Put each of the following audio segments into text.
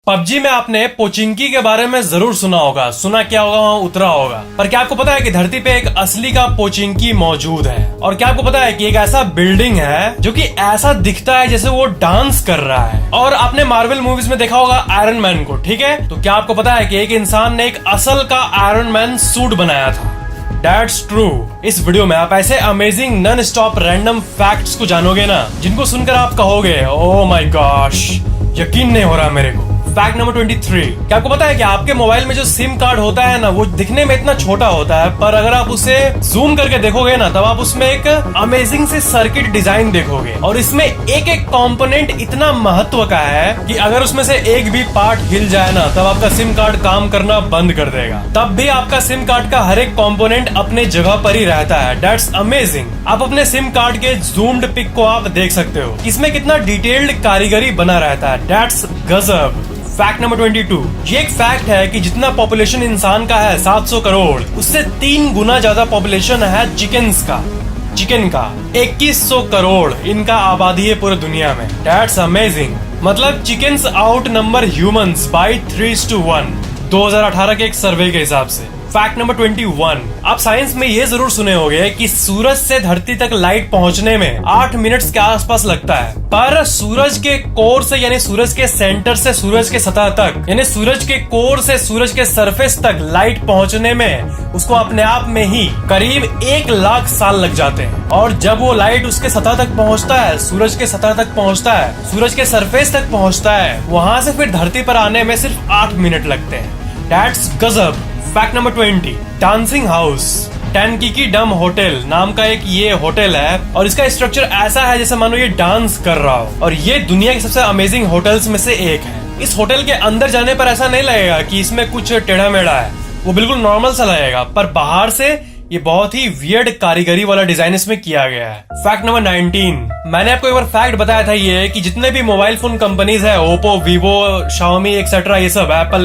PUBG में आपने Pochinki के बारे में जरूर सुना होगा। सुना क्या होगा, वहाँ उतरा होगा। पर क्या आपको पता है कि धरती पे एक असली का पोचिंकी मौजूद है? और क्या आपको पता है कि एक ऐसा बिल्डिंग है जो कि ऐसा दिखता है जैसे वो डांस कर रहा है। और आपने मार्वल मूवीज में देखा होगा आयरन मैन को, ठीक है? तो क्या आपको पता है कि एक इंसान ने एक असल का आयरन मैन सूट बनाया था? That's true। इस वीडियो में आप ऐसे amazing non stop random facts को जानोगे ना, जिनको सुनकर आप कहोगे ओह माय गॉश, यकीन नहीं हो रहा मेरे को। Fact number 23। क्या आपको पता है कि आपके मोबाइल में जो सिम कार्ड होता है ना, वो दिखने में इतना छोटा होता है, पर अगर आप उसे जूम करके देखोगे ना, तब आप उसमें एक अमेजिंग से सर्किट डिजाइन देखोगे। और इसमें एक एक कंपोनेंट इतना महत्व का है कि अगर उसमें से एक भी पार्ट हिल जाए ना, तब आपका सिम कार्ड काम करना बंद कर देगा। तब भी आपका सिम कार्ड का हर एक कंपोनेंट अपने जगह पर ही रहता है। That's amazing. आप अपने सिम कार्ड के जूम्ड पिक को आप देख सकते हो, इसमें कितना डिटेल्ड कारीगरी बना रहता है। दैट्स गजब। Fact number 22। ये एक फैक्ट है कि जितना पॉपुलेशन इंसान का है 700 करोड़, उससे 3 गुना ज्यादा पॉपुलेशन है चिकन का 2100 करोड़ इनका आबादी है पूरी दुनिया में। That's amazing. मतलब chickens out number humans by 3:1 2018 के एक सर्वे के हिसाब से। Fact number 21। आप साइंस में ये जरूर सुने होंगे कि सूरज से धरती तक लाइट पहुंचने में 8 मिनट्स के आसपास लगता है, पर सूरज के कोर से यानी सूरज के सेंटर से सूरज के सतह तक यानी सूरज के कोर से सूरज के सरफेस तक लाइट पहुंचने में उसको अपने आप में ही करीब 1 लाख साल लग जाते हैं। और जब वो लाइट उसके सतह तक पहुंचता है, सूरज के सतह तक पहुंचता है, सूरज के सरफेस तक पहुंचता है, वहां से फिर धरती पर आने में सिर्फ 8 मिनट लगते हैं। दैट्स गजब। Fact number 20। डांसिंग हाउस टैनकीकी डम होटल नाम का एक ये होटल है, और इसका स्ट्रक्चर ऐसा है जैसे मानो ये डांस कर रहा हो। और ये दुनिया के सबसे अमेजिंग होटल्स में से एक है। इस होटल के अंदर जाने पर ऐसा नहीं लगेगा कि इसमें कुछ टेढ़ा मेढ़ा है, वो बिल्कुल नॉर्मल सा लगेगा, पर बाहर से ये बहुत ही वियर्ड कारीगरी वाला डिजाइन इसमें किया गया है। Fact number 19। मैंने आपको एक बार फैक्ट बताया था ये कि जितने भी मोबाइल फोन कंपनीज है, ओप्पो, वीवो, शाओमी एक्सेट्रा, ये सब एप्पल,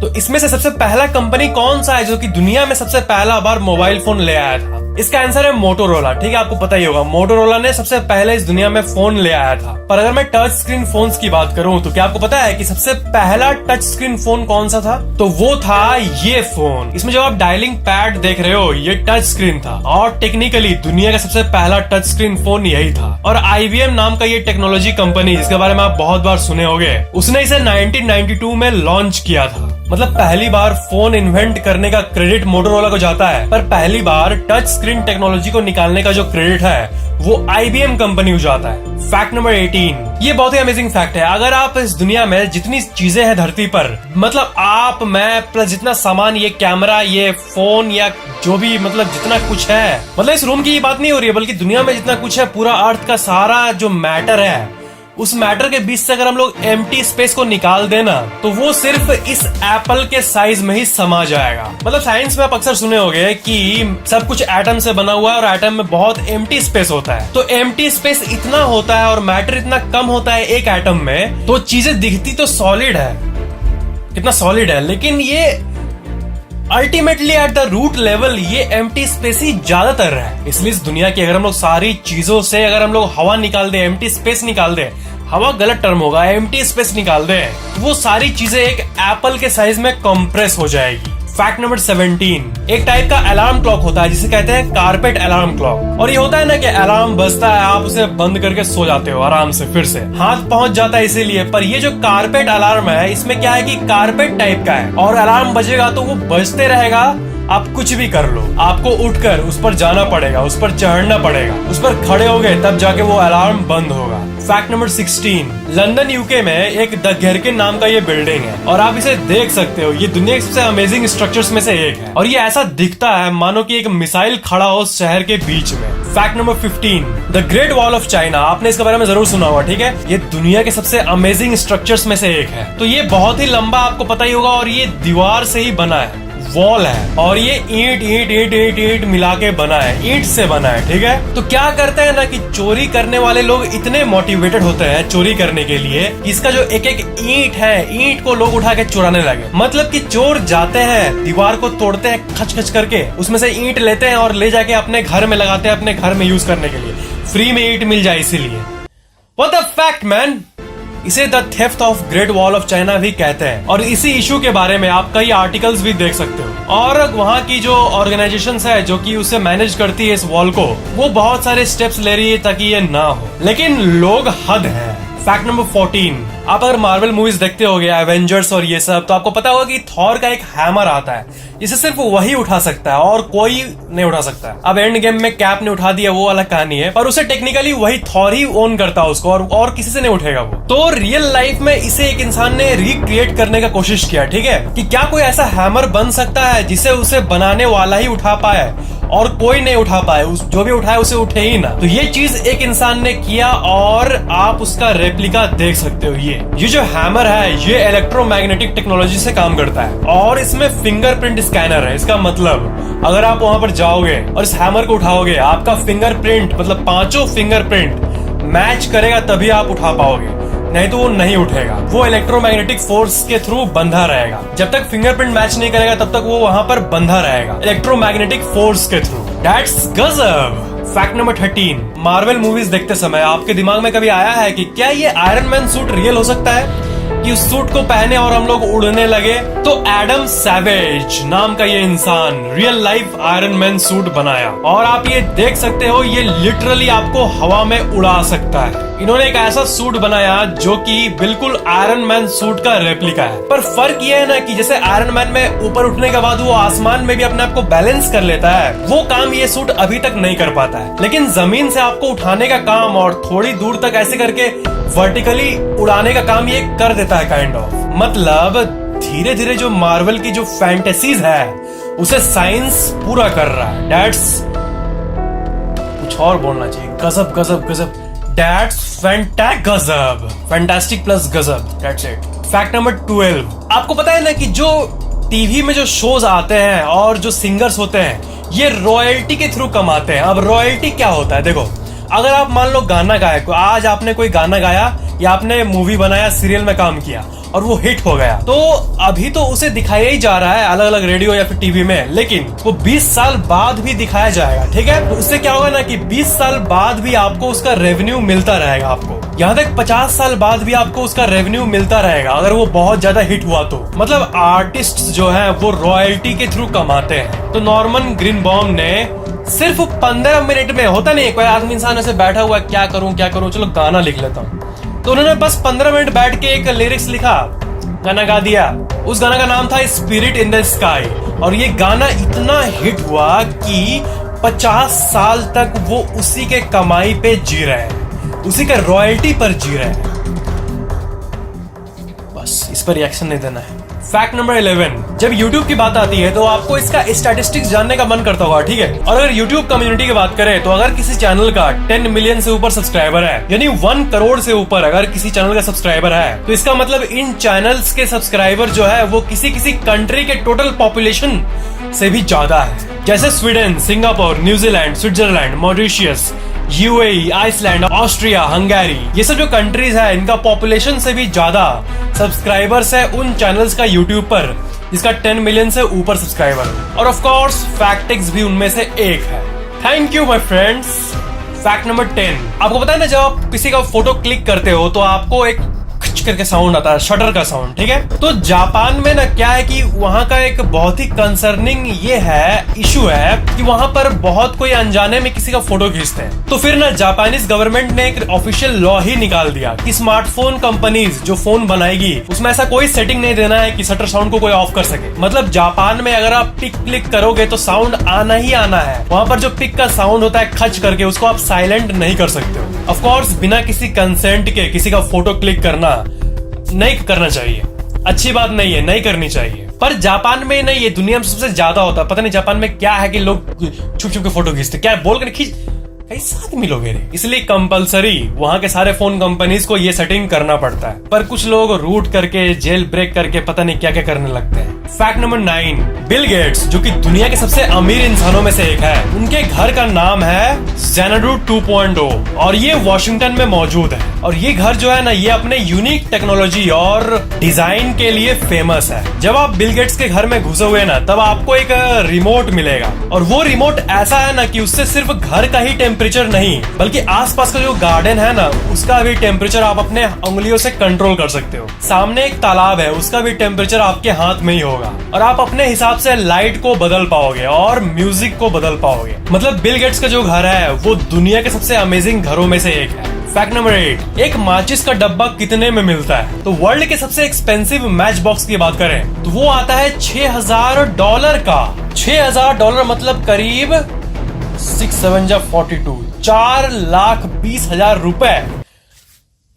तो इसमें से सबसे पहला कंपनी कौन सा है जो कि दुनिया में सबसे पहला बार मोबाइल फोन ले आया था? इसका आंसर है मोटोरोला। ठीक है, आपको पता ही होगा, मोटोरोला ने सबसे पहले इस दुनिया में फोन ले आया था। पर अगर मैं टच स्क्रीन फोन्स की बात करूं, तो क्या आपको पता है कि सबसे पहला टच स्क्रीन फोन कौन सा था? तो वो था ये फोन। इसमें जो आप डायलिंग पैड देख रहे हो, ये टच स्क्रीन था, और टेक्निकली दुनिया का सबसे पहला टच स्क्रीन फोन यही था। और IBM नाम का ये टेक्नोलॉजी कंपनी, जिसके बारे में आप बहुत बार सुने होंगे, उसने इसे 1992 में लॉन्च किया था। मतलब पहली बार फोन इन्वेंट करने का क्रेडिट मोटोरोला को जाता है, पर पहली बार टच स्क्रीन टेक्नोलॉजी को निकालने का जो क्रेडिट है वो IBM कंपनी को जाता है। Fact number 18। ये बहुत ही अमेजिंग फैक्ट है। अगर आप इस दुनिया में जितनी चीजें हैं धरती पर, मतलब आप, मैं प्लस जितना सामान, ये कैमरा, ये फोन, या जो भी, मतलब जितना कुछ है, मतलब इस रूम की ये बात नहीं हो रही है, बल्कि दुनिया में जितना कुछ है, पूरा अर्थ का सारा जो मैटर है, उस मैटर के बीच से अगर हम लोग एम्प्टी स्पेस को निकाल देना, तो वो सिर्फ इस एप्पल के साइज में ही समा जाएगा। मतलब साइंस में आप अक्सर सुने होंगे कि सब कुछ एटम से बना हुआ है, और एटम में बहुत एम्प्टी स्पेस होता है। तो एम्प्टी स्पेस इतना होता है और मैटर इतना कम होता है एक एटम में, तो चीजें दिखती तो सॉलिड है, कितना सॉलिड है, लेकिन ये ultimately at the root level ये एम्प्टी स्पेस ही ज्यादातर है। इसलिए इस दुनिया की अगर हम लोग सारी चीजों से अगर हम लोग हवा निकाल दे, एम्प्टी स्पेस निकाल दे, हवा गलत टर्म होगा, एम्प्टी स्पेस निकाल दे, वो सारी चीजें एक एप्पल के साइज में कंप्रेस हो जाएगी। Fact number 17। एक टाइप का अलार्म क्लॉक होता है जिसे कहते हैं कारपेट अलार्म क्लॉक। और ये होता है ना कि अलार्म बजता है, आप उसे बंद करके सो जाते हो आराम से, फिर से हाथ पहुंच जाता है इसीलिए। पर ये जो कारपेट अलार्म है, इसमें क्या है कि कारपेट टाइप का है, और अलार्म बजेगा तो वो बजते रहेगा, आप कुछ भी कर लो, आपको उठकर उस पर जाना पड़ेगा, उस पर चढ़ना पड़ेगा, उस पर खड़े हो गए तब जाके वो अलार्म बंद होगा। Fact number 16। लंदन यूके में एक द घेरकिन नाम का ये बिल्डिंग है, और आप इसे देख सकते हो। ये दुनिया के सबसे अमेजिंग स्ट्रक्चर्स में से एक है, और ये ऐसा दिखता है मानो कि एक मिसाइल खड़ा हो शहर के बीच में। Fact number 15। The great Wall of China, आपने इसके बारे में जरूर सुना होगा, ठीक है? ये दुनिया के सबसे अमेजिंग स्ट्रक्चर्स में से एक है। तो ये बहुत ही लंबा, आपको पता ही होगा, और ये दीवार से ही बना है, वॉल है, और ये ईंट ईंट ईंट ईंट ईंट मिला के बना है, ईंट से बना है, ठीक है? तो क्या करते हैं ना कि चोरी करने वाले लोग इतने मोटिवेटेड होते हैं चोरी करने के लिए, इसका जो एक एक ईंट है, ईंट को लोग उठा के चुराने लगे। मतलब कि चोर जाते हैं, दीवार को तोड़ते हैं खच खच करके, उसमें से ईंट लेते हैं और ले जाके अपने घर में लगाते हैं, अपने घर में यूज करने के लिए, फ्री में ईंट मिल जाए इसीलिए। What the fact man. इसे the theft of Great Wall of China भी कहते हैं और इसी इशू के बारे में आप कई आर्टिकल्स भी देख सकते हो। और वहाँ की जो ऑर्गेनाइजेशंस है जो कि उसे मैनेज करती है इस वॉल को, वो बहुत सारे स्टेप्स ले रही है ताकि ये ना हो, लेकिन लोग हद है। फैक्ट नंबर 14, आप अगर मार्वल मूवीज देखते होगे, एवेंजर्स और ये सब, तो आपको पता होगा कि थॉर का एक हैमर आता है, इसे सिर्फ वही उठा सकता है और कोई नहीं उठा सकता है। अब एंड गेम में कैप ने उठा दिया, वो अलग कहानी है, पर उसे टेक्निकली वही थॉर ही ओन करता है उसको, और किसी से नहीं उठेगा वो। तो रियल लाइफ में इसे एक इंसान ने रिक्रिएट करने का कोशिश किया, ठीक है, कि क्या कोई ऐसा हैमर बन सकता है जिसे उसे बनाने वाला ही उठा पाए और कोई नहीं उठा पाए, जो भी उठाए उसे उठे ही ना। तो ये चीज एक इंसान ने किया और आप उसका रेप्लिका देख सकते हो। ये जो हैमर है ये इलेक्ट्रोमैग्नेटिक टेक्नोलॉजी से काम करता है और इसमें फिंगरप्रिंट स्कैनर है। इसका मतलब अगर आप वहां पर जाओगे और इस हैमर को उठाओगे, आपका फिंगरप्रिंट मतलब 5 फिंगरप्रिंट मैच करेगा तभी आप उठा पाओगे, नहीं तो वो नहीं उठेगा। वो इलेक्ट्रोमैग्नेटिक फोर्स के थ्रू बंधा रहेगा। जब तक फिंगरप्रिंट मैच नहीं करेगा तब तक वो वहां पर बंधा रहेगा इलेक्ट्रोमैग्नेटिक फोर्स के थ्रू। दैट्स गजब। फैक्ट नंबर 13, मार्वल मूवीज देखते समय आपके दिमाग में कभी आया है कि क्या ये आयरन मैन सूट रियल हो सकता है कि उस सूट को पहने और हम लोग उड़ने लगे? तो एडम सैवेज नाम का ये इंसान real life iron man suit बनाया और आप ये देख सकते हो, ये लिटरली आपको हवा में उड़ा सकता है। इन्होंने एक ऐसा सूट बनाया जो कि बिल्कुल आयरन मैन सूट का रेप्लिका है, पर फर्क ये है ना कि जैसे आयरन मैन में ऊपर उठने के बाद वो आसमान में भी अपने आप को बैलेंस कर लेता है, वो काम ये सूट अभी तक नहीं कर पाता है। लेकिन जमीन से आपको उठाने का काम और थोड़ी दूर तक ऐसे करके वर्टिकली उड़ाने का काम ये कर देता है काइंड ऑफ। मतलब धीरे धीरे जो मार्वल की जो फैंटेसीज है उसे साइंस पूरा कर रहा है। दैट्स, कुछ और बोलना चाहिए, गजब गजब गजब। That's गजब, फैंटास्टिक प्लस गजब। That's it. फैक्ट नंबर 12, आपको पता है ना कि जो टीवी में जो शोज आते हैं और जो सिंगर्स होते हैं ये रॉयल्टी के थ्रू कमाते हैं। अब रॉयल्टी क्या होता है, देखो, अगर आप मान लो गाना गाए, आज आपने कोई गाना गाया या आपने मूवी बनाया, सीरियल में काम किया और वो हिट हो गया, तो अभी तो उसे दिखाया ही जा रहा है अलग अलग रेडियो या फिर टीवी में, लेकिन वो 20 साल बाद भी दिखाया जाएगा, ठीक है। तो उससे क्या होगा ना कि 20 साल बाद भी आपको उसका रेवेन्यू मिलता रहेगा। आपको यहाँ तक 50 साल बाद भी आपको उसका रेवेन्यू मिलता रहेगा अगर वो बहुत ज्यादा हिट हुआ तो। मतलब आर्टिस्ट जो है वो रॉयल्टी के थ्रू कमाते हैं। तो नॉर्मन ग्रीनबॉम ने सिर्फ 15 मिनट में, होता नहीं कोई आदमी इंसान ऐसे बैठा हुआ क्या करूं चलो गाना लिख लेता हूँ, तो उन्होंने बस 15 मिनट बैठ के एक लिरिक्स लिखा, गाना गा दिया। उस गाना का नाम था स्पिरिट इन द स्काई और ये गाना इतना हिट हुआ कि 50 साल तक वो उसी के कमाई पे जी रहे हैं, उसी के रॉयल्टी पर जी रहे हैं। बस इस पर रिएक्शन नहीं देना है। फैक्ट नंबर 11, जब YouTube की बात आती है तो आपको इसका स्टैटिस्टिक्स जानने का मन करता होगा, ठीक है। और अगर YouTube कम्युनिटी की बात करें तो अगर किसी चैनल का 10 मिलियन से ऊपर सब्सक्राइबर है, यानी 1 करोड़ से ऊपर अगर किसी चैनल का सब्सक्राइबर है, तो इसका मतलब इन चैनल्स के सब्सक्राइबर जो है वो किसी कंट्री के टोटल पॉपुलेशन से भी ज्यादा है। जैसे Sweden, Singapore, New Zealand, Switzerland, Mauritius, UAE, Iceland, Austria, Hungary, ये सब जो कंट्रीज है इनका पॉपुलेशन से भी ज्यादा सब्सक्राइबर्स है उन चैनल्स का यूट्यूब पर जिसका 10 मिलियन से ऊपर सब्सक्राइबर है। और ऑफ कोर्स फैक्टिक्स भी उनमें से एक है। Thank you my friends. Fact number 10, आपको पता है ना जब आप किसी का फोटो क्लिक करते हो तो आपको एक खच करके साउंड आता है, शटर का साउंड, ठीक है। तो जापान में ना क्या है कि वहां का एक बहुत ही कंसर्निंग ये है, इशू है कि वहां पर बहुत कोई अनजाने में किसी का फोटो खींचते हैं। तो फिर ना जापानीज गवर्नमेंट ने एक ऑफिशियल लॉ ही निकाल दिया कि स्मार्टफोन कंपनीज जो फोन बनाएगी उसमें ऐसा कोई सेटिंग नहीं देना है कि शटर साउंड को कोई ऑफ कर सके। मतलब जापान में अगर आप पिक क्लिक करोगे तो साउंड आना ही आना है। वहां पर जो पिक का साउंड होता है खच करके, उसको आप साइलेंट नहीं कर सकते हो। ऑफ कोर्स बिना किसी कंसेंट के किसी का फोटो क्लिक करना नहीं करना चाहिए, अच्छी बात नहीं है, नहीं करनी चाहिए। पर जापान में नहीं, ये दुनिया में सबसे ज्यादा होता है। पता नहीं जापान में क्या है कि लोग छुप छुप के फोटो खींचते, क्या बोल कर खींच, कैसे आदमी लोग हैं। इसलिए कंपलसरी वहां के सारे फोन कंपनीज को ये सेटिंग करना पड़ता है। पर कुछ लोग रूट करके, जेल ब्रेक करके पता नहीं क्या क्या करने लगते हैं। फैक्ट नंबर 9, बिल गेट्स जो कि दुनिया के सबसे अमीर इंसानों में से एक है, उनके घर का नाम है ज़ेनाडू 2.0 और ये वॉशिंगटन में मौजूद है। और ये घर जो है ना, ये अपने यूनिक टेक्नोलॉजी और डिजाइन के लिए फेमस है। जब आप बिल गेट्स के घर में घुसे हुए ना, तब आपको एक रिमोट मिलेगा और वो रिमोट ऐसा है ना कि उससे सिर्फ घर का ही टेम्परेचर टेम्परेचर नहीं बल्कि आसपास का जो गार्डन है ना उसका भी टेम्परेचर आप अपने उंगलियों से कंट्रोल कर सकते हो। सामने एक तालाब है, उसका भी टेम्परेचर आपके हाथ में ही होगा और आप अपने हिसाब से लाइट को बदल पाओगे और म्यूजिक को बदल पाओगे। मतलब बिल गेट्स का जो घर है वो दुनिया के सबसे अमेजिंग घरों में से एक है। फैक्ट नंबर 8, एक माचिस का डब्बा कितने में मिलता है? तो वर्ल्ड के सबसे एक्सपेंसिव मैच बॉक्स की बात करें तो वो आता है $6,000 का। $6,000 मतलब करीब 6 7 जा 42, 4,20,000 रुपए।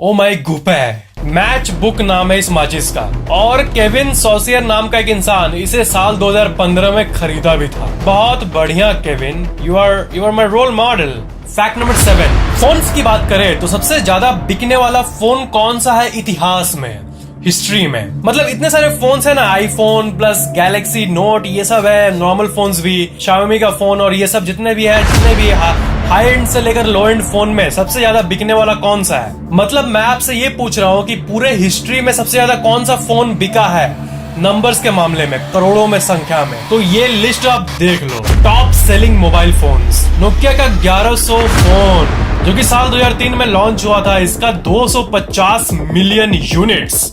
ओ माई गुपे। मैच बुक नाम है इस माचिस का और केविन सॉसियर नाम का एक इंसान इसे साल 2015 में खरीदा भी था। बहुत बढ़िया Kevin, you are my role model. Fact number 7, phones की बात करें तो सबसे ज्यादा बिकने वाला फोन कौन सा है इतिहास में, हिस्ट्री में? मतलब इतने सारे फोन्स है ना, आईफोन प्लस गैलेक्सी नोट ये सब है, नॉर्मल फोन्स भी, शाओमी का फोन और ये सब जितने भी हाई एंड से लेकर लो एंड फोन में सबसे ज्यादा बिकने वाला कौन सा है? मतलब मैं आपसे ये पूछ रहा हूँ कि पूरे हिस्ट्री में सबसे ज्यादा कौन सा फोन बिका है नंबर्स के मामले में, करोड़ों में संख्या में? तो ये लिस्ट आप देख लो। Top selling mobile phones, Nokia का 1100 फोन जो कि साल 2003 में लॉन्च हुआ था, इसका 250 मिलियन यूनिट्स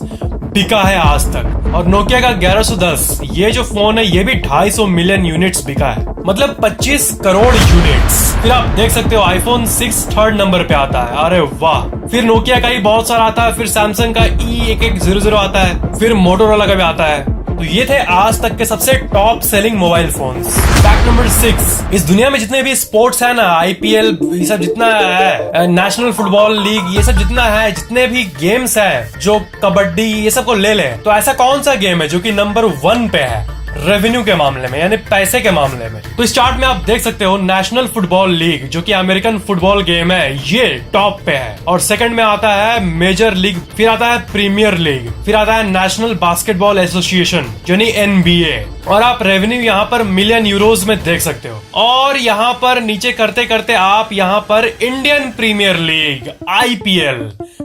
बिका है आज तक। और नोकिया का 1110 ये जो फोन है ये भी 250 मिलियन यूनिट्स बिका है, मतलब 25 करोड़ यूनिट्स। फिर आप देख सकते हो आईफोन 6 थर्ड नंबर पे आता है, अरे वाह। फिर नोकिया का ही बहुत सारा आता है, फिर सैमसंग का E1100 आता है, फिर मोटोरोला का भी आता है। तो ये थे आज तक के सबसे top selling mobile phones. Fact number 6, इस दुनिया में जितने भी स्पोर्ट्स है ना, IPL ये सब जितना है, नेशनल फुटबॉल लीग ये सब जितना है, जितने भी गेम्स है, जो कबड्डी ये सब को ले ले, तो ऐसा कौन सा गेम है जो कि नंबर 1 पे है रेवेन्यू के मामले में, यानी पैसे के मामले में? तो इस चार्ट में आप देख सकते हो नेशनल फुटबॉल लीग जो कि अमेरिकन फुटबॉल गेम है, ये टॉप पे है। और सेकंड में आता है मेजर लीग, फिर आता है प्रीमियर लीग, फिर आता है नेशनल बास्केटबॉल एसोसिएशन यानी NBA। और आप रेवेन्यू यहाँ पर मिलियन यूरोज में देख सकते हो। और यहाँ पर नीचे करते करते आप यहाँ पर इंडियन प्रीमियर लीग IPL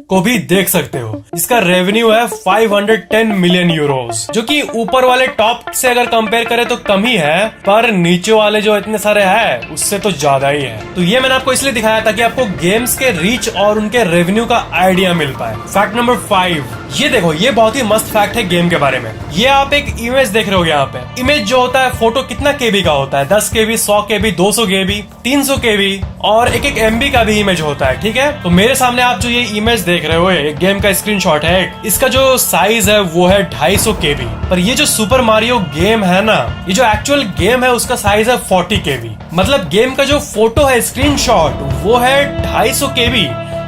को भी देख सकते हो। इसका रेवेन्यू है 510 मिलियन यूरोज, जो कि ऊपर वाले टॉप से अगर कंपेयर करें तो कम ही है, पर नीचे वाले जो इतने सारे हैं उससे तो ज्यादा ही है। तो ये मैंने आपको इसलिए दिखाया ताकि आपको गेम्स के रीच और उनके रेवेन्यू का आइडिया मिल पाए। फैक्ट नंबर 5, ये देखो, ये बहुत ही मस्त फैक्ट है गेम के बारे में। ये आप एक इमेज देख रहे हो यहाँ पे। इमेज जो होता है फोटो कितना KB का होता है? 10 KB, 100 KB, 200 KB, 300 KB और एक MB का भी इमेज होता है, ठीक है? तो मेरे सामने आप जो ये इमेज देख रहे हो एक गेम का स्क्रीनशॉट है, इसका जो साइज है वो है 250 KB। पर ये जो सुपर मारियो गेम है ना, ये जो एक्चुअल गेम है उसका साइज है 40 KB। मतलब गेम का जो फोटो है स्क्रीनशॉट वो है 250 KB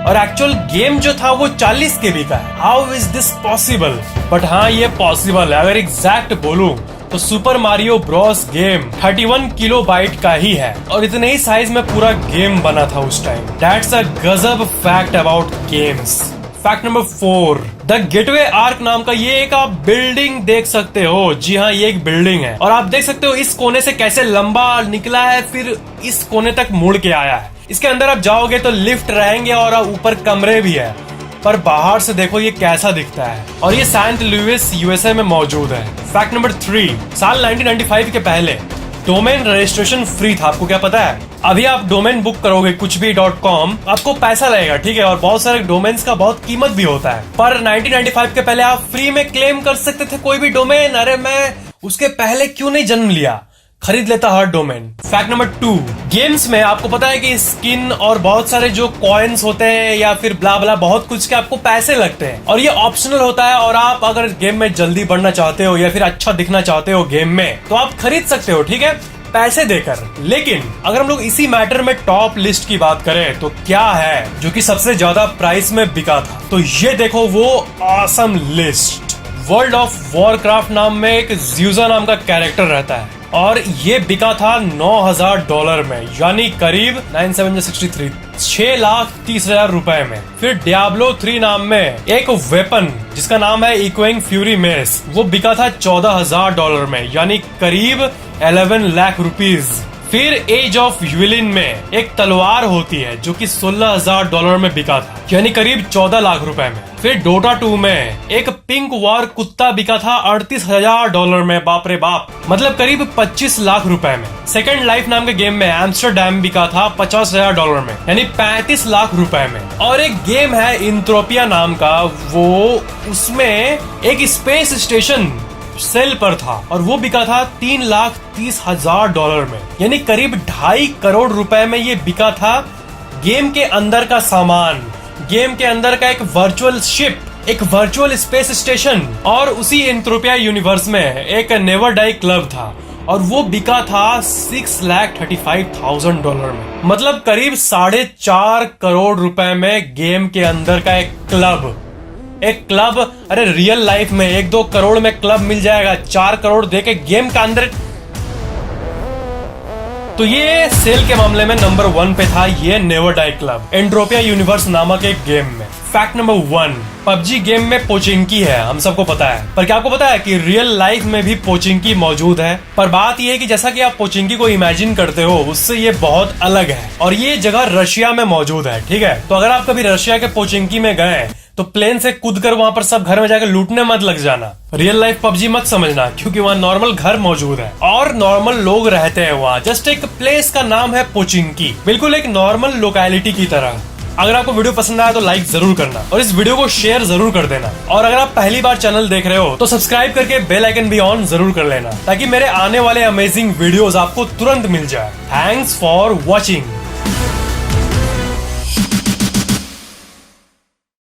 और एक्चुअल गेम जो था वो 40 KB का है। How is this possible? But हाँ, ये पॉसिबल है। अगर एग्जैक्ट बोलूं तो super Mario Bros game 31 kilobyte का ही है और इतने ही साइज में पूरा गेम बना था उस टाइम। दैट्स अ गजब fact about games. Fact number 4, the gateway arc नाम का ये एक आप बिल्डिंग देख सकते हो। जी हाँ, ये एक बिल्डिंग है और आप देख सकते हो इस कोने से कैसे लंबा निकला है, फिर इस कोने तक मुड़ के आया है। इसके अंदर आप जाओगे तो लिफ्ट रहेंगे और ऊपर कमरे भी है, पर बाहर से देखो ये कैसा दिखता है। और ये सेंट लुइस USA में मौजूद है। फैक्ट नंबर 3, साल 1995 के पहले डोमेन रजिस्ट्रेशन फ्री था। आपको क्या पता है? अभी आप डोमेन बुक करोगे कुछ भी .com, आपको पैसा लगेगा, ठीक है? और बहुत सारे डोमेन्स का बहुत कीमत भी होता है। पर 1995 के पहले आप फ्री में क्लेम कर सकते थे कोई भी डोमेन। अरे मैं उसके पहले क्यों नहीं जन्म लिया, खरीद लेता हर डोमेन। फैक्ट नंबर 2, गेम्स में आपको पता है कि स्किन और बहुत सारे जो कॉइन्स होते हैं या फिर ब्ला ब्ला बहुत कुछ के आपको पैसे लगते हैं और ये ऑप्शनल होता है। और आप अगर गेम में जल्दी बढ़ना चाहते हो या फिर अच्छा दिखना चाहते हो गेम में, तो आप खरीद सकते हो, ठीक है, पैसे देकर। लेकिन अगर हम लोग इसी मैटर में टॉप लिस्ट की बात करें तो क्या है जो कि सबसे ज्यादा प्राइस में बिका था? तो ये देखो वो awesome list. World of Warcraft नाम में एक ज़्यूज़ा नाम का कैरेक्टर रहता है और ये बिका था $9,000 में, यानी करीब 9763 6,30,000 रुपए में। फिर डियाब्लो 3 नाम में एक वेपन जिसका नाम है इक्विंग फ्यूरी मेस, वो बिका था $14,000 में, यानी करीब 11 लाख रुपीज। फिर एज ऑफ यूलिन में एक तलवार होती है जो कि $16,000 में बिका था, यानी करीब 14 लाख रुपए में। फिर डोटा 2 में एक पिंक वॉर कुत्ता बिका था $38,000 में, बाप रे बाप, मतलब करीब 25 लाख रुपए में। सेकंड लाइफ नाम के गेम में एम्स्टरडैम बिका था $50,000 में, यानी 35 लाख रुपए में। और एक गेम है इंट्रोपिया नाम का, वो उसमें एक स्पेस स्टेशन सेल पर था और वो बिका था $3,30,000 में, यानी करीब 2.5 करोड़ रुपए में ये बिका था। गेम के अंदर का सामान, गेम के अंदर का एक वर्चुअल शिप, एक वर्चुअल स्पेस स्टेशन और उसी एंट्रोपिया यूनिवर्स में एक नेवर डाई क्लब था और वो बिका था $6,35,000 में, मतलब करीब 4.5 करोड़ रुपए में गेम के अंदर का एक क्लब। अरे रियल लाइफ में 1-2 करोड़ में क्लब मिल जाएगा, 4 करोड़ देके गेम का अंदर। तो ये सेल के मामले में नंबर 1 पे था ये नेवर डाई क्लब एंट्रोपिया यूनिवर्स नामक एक गेम में। फैक्ट नंबर 1, पबजी गेम में पोचिंकी है, हम सबको पता है, पर क्या आपको पता है कि रियल लाइफ में भी पोचिंकी मौजूद है। पर बात यह है कि जैसा कि आप पोचिंकी को इमेजिन करते हो उससे ये बहुत अलग है और ये जगह रशिया में मौजूद है, ठीक है। तो अगर आप कभी रशिया के पोचिंकी में गए तो प्लेन से कूद कर वहां पर सब घर में जाकर लूटने मत लग जाना, रियल लाइफ पबजी मत समझना, क्योंकि वहां नॉर्मल घर मौजूद है और नॉर्मल लोग रहते हैं वहां। जस्ट एक प्लेस का नाम है पोचिंकी, बिल्कुल एक नॉर्मल लोकेलिटी की तरह। अगर आपको वीडियो पसंद आया तो लाइक जरूर करना और इस वीडियो को शेयर जरूर कर देना। और अगर आप पहली बार चैनल देख रहे हो तो सब्सक्राइब करके बेल आइकन भी ऑन जरूर कर लेना, ताकि मेरे आने वाले अमेजिंग वीडियोस आपको तुरंत मिल जाए। Thanks for watching.